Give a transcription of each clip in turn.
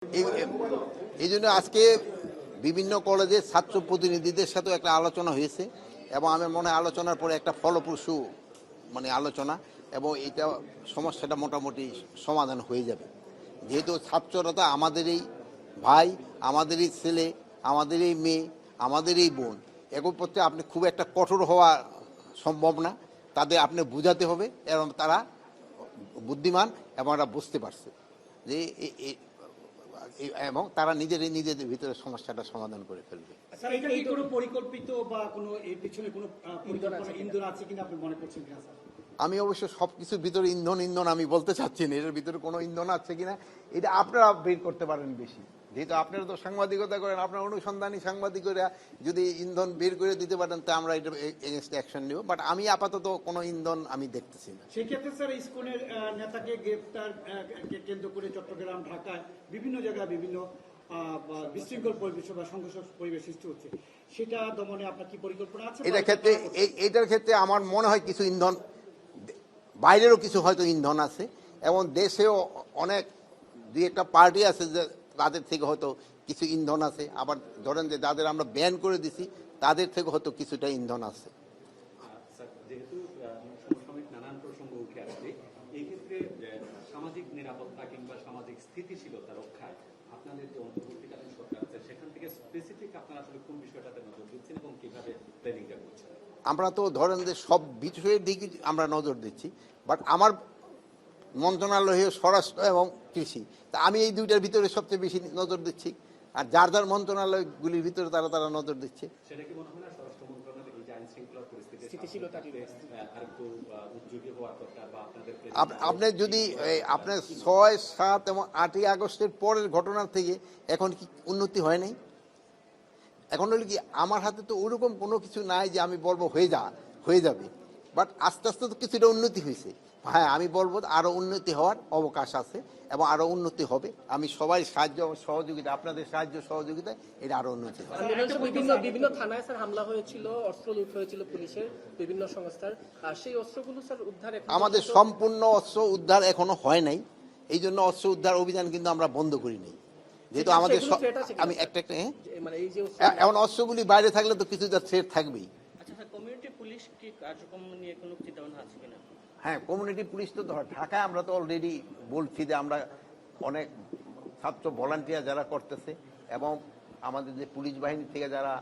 এই জন্য আজকে বিভিন্ন কলেজের ছাত্র প্রতিনিধিদের সাথেও একটা আলোচনা হয়েছে এবং আমার মনে হয় আলোচনার পরে একটা ফলপ্রসূ আলোচনা এবং এটা সমস্যাটা মোটামুটি সমাধান হয়ে যাবে। যেহেতু ছাত্ররা তো আমাদেরই ভাই, আমাদেরই ছেলে, আমাদেরই মেয়ে, আমাদেরই বোন, এগুলোর প্রতি আপনি খুব একটা কঠোর হওয়া সম্ভব না। তাদের আপনি বুঝাতে হবে এবং তারা বুদ্ধিমান এবং এরা বুঝতে পারছে যে এবং তারা নিজেদের ভিতরে সমস্যাটা সমাধান করে ফেলবে। স্যার, এটা কি কোনো পরিকল্পিত বা কোনো এর পিছনে কোনো পরিকল্পনা ইন্ধন আছে কিনা আপনি মনে করছেন কিনা স্যার? আমি অবশ্য সবকিছুর ভিতরে ইন্ধন আমি বলতে চাচ্ছি না, এটার ভিতরে কোনো ইন্ধন আছে কিনা এটা আপনারা বের করতে পারেন বেশি। যেহেতু আপনারা তো সাংবাদিকতা করেন, আপনার অনুসন্ধানী সাংবাদিকরা যদি ইন্ধন বের করে দিতে পারেন তা আমরা এটা এগেনস্ট অ্যাকশন নেব। বাট আমি আপাতত কোনো ইন্ধন আমি দেখতেছি না। সেক্ষেত্রে স্যার, ইসকনের নেতাকে গ্রেফতার কেন্দ্র করে চট্টগ্রাম, ঢাকায় বিভিন্ন জায়গায় বিভিন্ন বিশৃঙ্খল পরিবেশ বা সংঘর্ষ পরিবেশ সৃষ্টি হচ্ছে, সেটা দমনে আপনার কি পরিকল্পনা আছে? এটার ক্ষেত্রে আমার মনে হয় কিছু ইন্ধন, বাইরেরও কিছু হয়তো ইন্ধন আছে এবং দেশেও অনেক দুই একটা পার্টি আছে যে তাদের থেকে হয়তো কিছু ইন্ধন আছে। আবার ধরেন যে যাদের আমরা ব্যান করে দিছি তাদের থেকে হয়তো কিছুটা ইন্ধন আছে। যেহেতু সমসাময়িক নানান প্রসঙ্গ উঠে আসছে, এই ক্ষেত্রে সামাজিক নিরাপত্তা কিংবা সামাজিক স্থিতিশীলতা রক্ষায় আপনাদের যে অন্তর্বর্তীকালীন সরকার আছে সেখান থেকে স্পেসিফিক আপনারা আসলে কোন বিষয়টাতে নজর দিচ্ছেন এবং কিভাবে প্ল্যানিংটা করছেন? আমরা তো ধরেন যে সব বিষয়ের দিকে আমরা নজর দিচ্ছি, বাট আমার মন্ত্রণালয় স্বরাষ্ট্র এবং কৃষি, তা আমি এই দুইটার ভিতরে সবচেয়ে বেশি নজর দিচ্ছি, আর যার মন্ত্রণালয়গুলির ভিতরে তারা নজর দিচ্ছে। সেটা কি মনে হয় না স্বরাষ্ট্র মন্ত্রণালয় এই যে আইন শৃঙ্খলা পরিস্থিতি আরেকটু উদ্যোগী হওয়ার দরকার বা আপনাদের আপনি যদি আপনার 6, 7 এবং 8ই আগস্টের পরের ঘটনার থেকে এখন কি উন্নতি হয় নাই? এখন হলো কি আমার হাতে তো ওরকম কোনো কিছু নাই যে আমি বলবো হয়ে যাবে, বাট আস্তে আস্তে তো কিছুটা উন্নতি হয়েছে। হ্যাঁ, আমি বলবো আরো উন্নতি হওয়ার অবকাশ আছে এবং আরো উন্নতি হবে। আমি সবাই সহযোগিতা, আপনাদের সাহায্য সহযোগিতায় এটা আরো উন্নতি হবে। বিভিন্ন থানায় স্যার হামলা হয়েছিল, অস্ত্র লুট হয়েছিল পুলিশের বিভিন্ন সংস্থার, আর সেই অস্ত্রগুলো স্যার উদ্ধার আমাদের সম্পূর্ণ অস্ত্র উদ্ধার এখনো হয় নাই। এই জন্য অস্ত্র উদ্ধার অভিযান কিন্তু আমরা বন্ধ করি নাই, যেহেতু আমাদের আমি একটা এখন অস্ত্রগুলি বাইরে থাকলে তো কিছুটা থ্রেট থাকবেই। কমিউনিটি পুলিশ কি কার্যক্রম নিয়ে কোনো চিন্তাভাবনা আছে কিনা? হ্যাঁ, কমিউনিটি পুলিশ তো ঢাকায় আমরা তো অলরেডি বলছি যে আমরা অনেক ছাত্র ভলান্টিয়ার যারা করতেছে এবং আমাদের যে পুলিশ বাহিনী থেকে যারা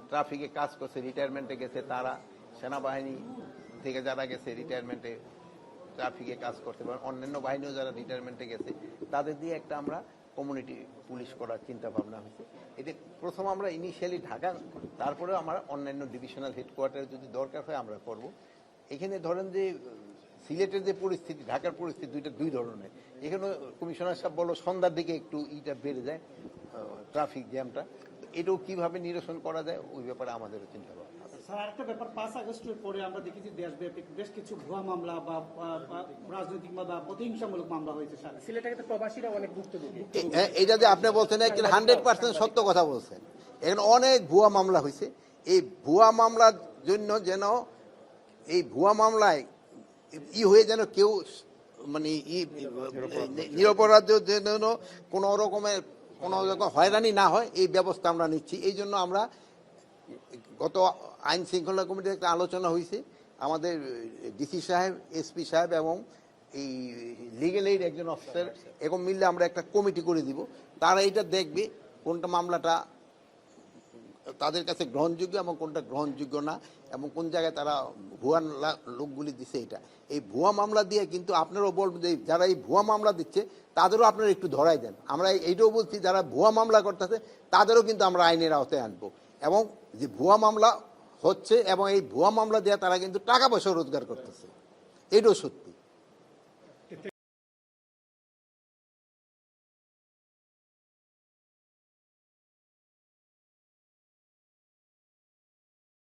ট্রাফিকে কাজ করছে, রিটায়ারমেন্টে গেছে, তারা সেনাবাহিনী থেকে যারা গেছে রিটায়ারমেন্টে ট্রাফিকে কাজ করতে পারেন, অন্যান্য বাহিনীও যারা রিটায়ারমেন্টে গেছে তাদের দিয়ে একটা আমরা কমিউনিটি পুলিশ করার চিন্তা ভাবনা হয়েছে। এতে প্রথম আমরা ইনিশিয়ালি ঢাকা, তারপরেও আমরা অন্যান্য ডিভিশনাল হেডকোয়ার্টারে যদি দরকার হয় আমরা করব। এখানে ধরেন যে সিলেটের যে পরিস্থিতি, ঢাকার পরিস্থিতি দুই ধরনের। এখানে কমিশনার সাহেব বলো সন্ধ্যার দিকে একটু বেড়ে যায় ট্রাফিক জ্যামটা, এটাও কিভাবে নিরসন করা যায় ওই ব্যাপারে আমাদেরও চিন্তা ভাবনা। স্যার, আরেকটা ব্যাপার, 5 আগস্টের পরে আমরা দেখেছি দেশব্যাপী বেশ কিছু ভুয়া মামলা বা রাজনৈতিক বা প্রতিহিংসামূলক মামলা হয়েছে স্যার। সিলেটে প্রবাসীরা অনেক ভুক্তভোগী। এটা যে আপনি বলছেন 100% সত্য কথা বলছেন। এখানে অনেক ভুয়া মামলা হয়েছে। এই ভুয়া মামলার জন্য যেন এই ভুয়া মামলায় হয়ে যেন কেউ নিরপরাধ যেন কোনো রকম হয়রানি না হয়, এই ব্যবস্থা আমরা নিচ্ছি। এই জন্য আমরা গত আইন শৃঙ্খলা কমিটির একটা আলোচনা হয়েছে, আমাদের ডিসি সাহেব, এসপি সাহেব এবং এই লিগেল এইড একজন অফিসার এরকম মিললে আমরা একটা কমিটি করে দিব। তারা এটা দেখবে কোনটা মামলাটা তাদের কাছে গ্রহণযোগ্য এবং কোনটা গ্রহণযোগ্য না এবং কোন জায়গায় তারা ভুয়া লোকগুলি দিচ্ছে। এই ভুয়া মামলা দিয়ে কিন্তু আপনারাও বলবেন যে যারা এই ভুয়া মামলা দিচ্ছে তাদেরও আপনারা একটু ধরাই দেন। আমরা এইটাও বলছি যারা ভুয়া মামলা করতেছে তাদেরও কিন্তু আমরা আইনের আওতায় আনবো এবং যে ভুয়া মামলা হচ্ছে এবং এই ভুয়া মামলা দিয়ে তারা কিন্তু টাকা পয়সা রোজগার করতেছে, এটাও সত্য।